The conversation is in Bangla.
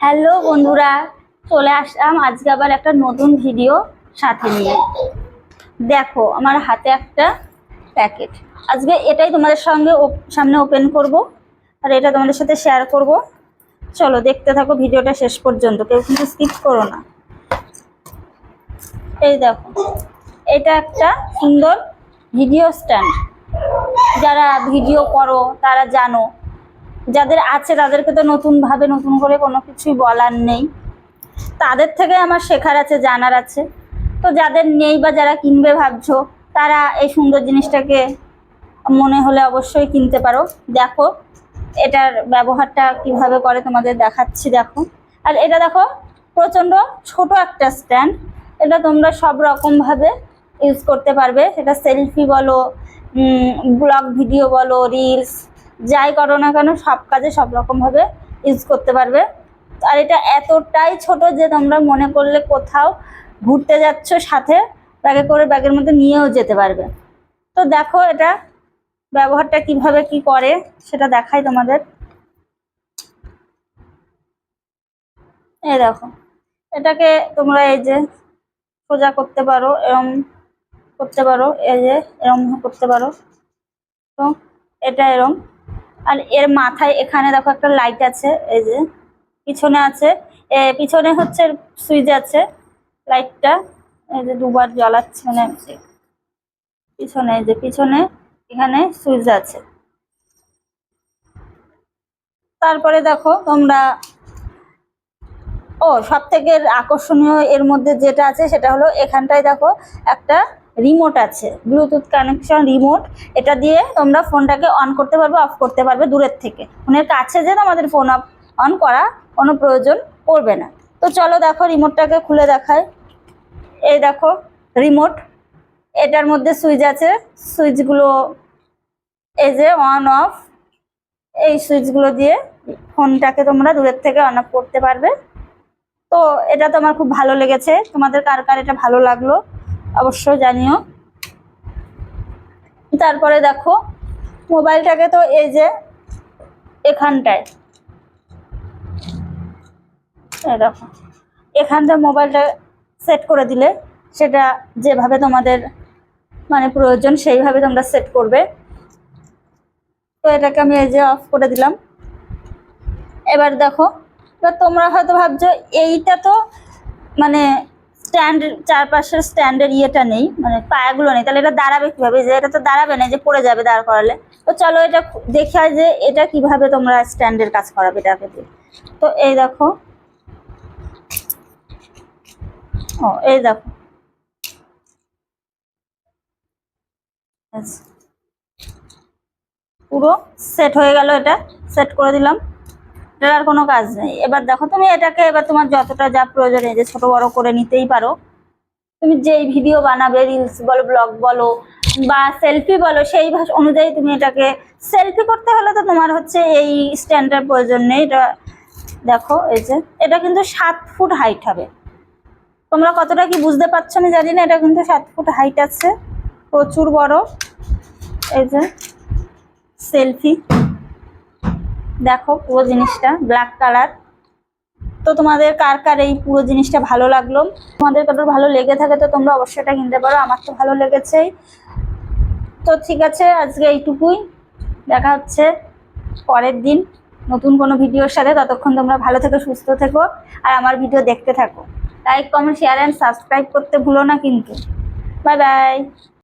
হ্যালো বন্ধুরা, চলে আসলাম আজকে আবার একটা নতুন ভিডিও সাথে নিয়ে। দেখো আমার হাতে একটা প্যাকেট। আজকে এটাই তোমাদের সঙ্গে সামনে ওপেন করব আর এটা তোমাদের সাথে শেয়ার করব। চলো দেখতে থাকো ভিডিওটা শেষ পর্যন্ত, কেউ কিন্তু স্কিপ করো না। এই দেখো, এটা একটা সুন্দর ভিডিও স্ট্যান্ড। যারা ভিডিও করো তারা জানো, যাদের আছে তাদেরকে তো নতুন করে কোনো কিছুই বলার নেই, তাদের থেকে আমার শেখার আছে, জানার আছে। তো যাদের নেই বা যারা কিনবে ভাবছো, তারা এই সুন্দর জিনিসটাকে মনে হলে অবশ্যই কিনতে পারো। দেখো এটার ব্যবহারটা কিভাবে করে তোমাদের দেখাচ্ছি। দেখো, আর এটা দেখো প্রচণ্ড ছোট একটা স্ট্যান্ড। এটা তোমরা সব রকমভাবে ইউজ করতে পারবে, সেটা সেলফি বলো, ব্লগ ভিডিও বলো, রিলস, যাই করো না কেন সব কাজে সব রকমভাবে ইউজ করতে পারবে। আর এটা এতটাই ছোট যে তোমরা মনে করলে কোথাও ঘুরতে যাচ্ছ, সাথে ব্যাগে করে ব্যাগের মধ্যে নিয়েও যেতে পারবে। তো দেখো এটা ব্যবহারটা কিভাবে কি করে সেটা দেখাই তোমাদের। এই দেখো, এটাকে তোমরা এই যে সোজা করতে পারো, এরম করতে পারো, এই যে এরম করতে পারো। তো এটা এরম, আর এর মাথায় এখানে দেখো একটা লাইট আছে, এই যে পিছনে আছে, পিছনে হচ্ছে সুইচ আছে। লাইটটা এই যে দুবার জ্বালাচ্ছে, মানে পিছনে, এই যে পিছনে এখানে সুইচ আছে। তারপরে দেখো তোমরা, সব থেকে আকর্ষণীয় এর মধ্যে যেটা আছে সেটা হলো এখানটায় দেখো একটা রিমোট আছে, ব্লুটুথ কানেকশন রিমোট। এটা দিয়ে তোমরা ফোনটাকে অন করতে পারবে, অফ করতে পারবে দূরের থেকে। ফোনের কাছে যে আমাদের ফোন অন করা কোনো প্রয়োজন পড়বে না। তো চলো দেখো রিমোটটাকে খুলে দেখায়। এই দেখো রিমোট, এটার মধ্যে সুইচ আছে। সুইচগুলো এই যে অন অফ, এই সুইচগুলো দিয়ে ফোনটাকে তোমরা দূরের থেকে অন অফ করতে পারবে। তো এটা তো আমার খুব ভালো লেগেছে, তোমাদের কার কার এটা ভালো লাগলো অবশ্যই জানিও। তারপরে দেখো মোবাইলটাকে তো এই যে এখানটায়, দেখো এখানটায় মোবাইলটা সেট করে দিলে সেটা যেভাবে তোমাদের মানে প্রয়োজন সেইভাবে তোমরা সেট করবে। তো এটাকে আমি এই যে অফ করে দিলাম। এবার দেখো, এবার তোমরা হয়তো ভাবছো এইটা তো মানে স্ট্যান্ড, চারপাশের স্ট্যান্ডের ইয়েটা নেই, মানে পায়াগুলো নেই, তাহলে এটা দাঁড়াবে কিভাবে? যে এটা তো দাঁড়াবে না, যে পড়ে যাবে দাঁড় করালে। তো চলো এটা দেখা যে এটা কিভাবে তোমরা স্ট্যান্ডের কাজ করাবে এটাকে দিয়ে। তো এই দেখো, এই দেখো, পুরো সেট হয়ে গেল। এটা সেট করে দিলাম, এটার আর কোনো কাজ নেই। এবার দেখো তুমি এটাকে এবার তোমার যতটা যা প্রয়োজন, এই যে ছোট বড় করে নিতেই পারো। তুমি যেই ভিডিও বানাবে, রিলস বলো, ব্লগ বলো বা সেলফি বলো, সেই অনুযায়ী তুমি এটাকে সেলফি করতে হলে তো তোমার হচ্ছে এই স্ট্যান্ডের প্রয়োজন নেই। এটা দেখো এই যে এটা কিন্তু 7 ফুট হাইট হবে। তোমরা কতটা কি বুঝতে পারছো না জানি না, এটা কিন্তু 7 ফুট হাইট আছে, প্রচুর বড়। এই যে সেলফি, দেখো পুরো জিনিসটা ব্ল্যাক কালার। তো তোমাদের কার কার এই পুরো জিনিসটা ভালো লাগলো? তোমাদের কারোর ভালো লেগে থাকে তো তোমরা অবশ্যই এটা কিনতে পারো, আমার তো ভালো লেগেছেই। তো ঠিক আছে, আজকে এইটুকুই, দেখা হচ্ছে পরের দিন নতুন কোনো ভিডিওর সাথে। ততক্ষণ তোমরা ভালো থেকো, সুস্থ থেকো, আর আমার ভিডিও দেখতে থাকো। Like, comment, share and subscribe করতে ভুলো না কিন্তু। Bye bye.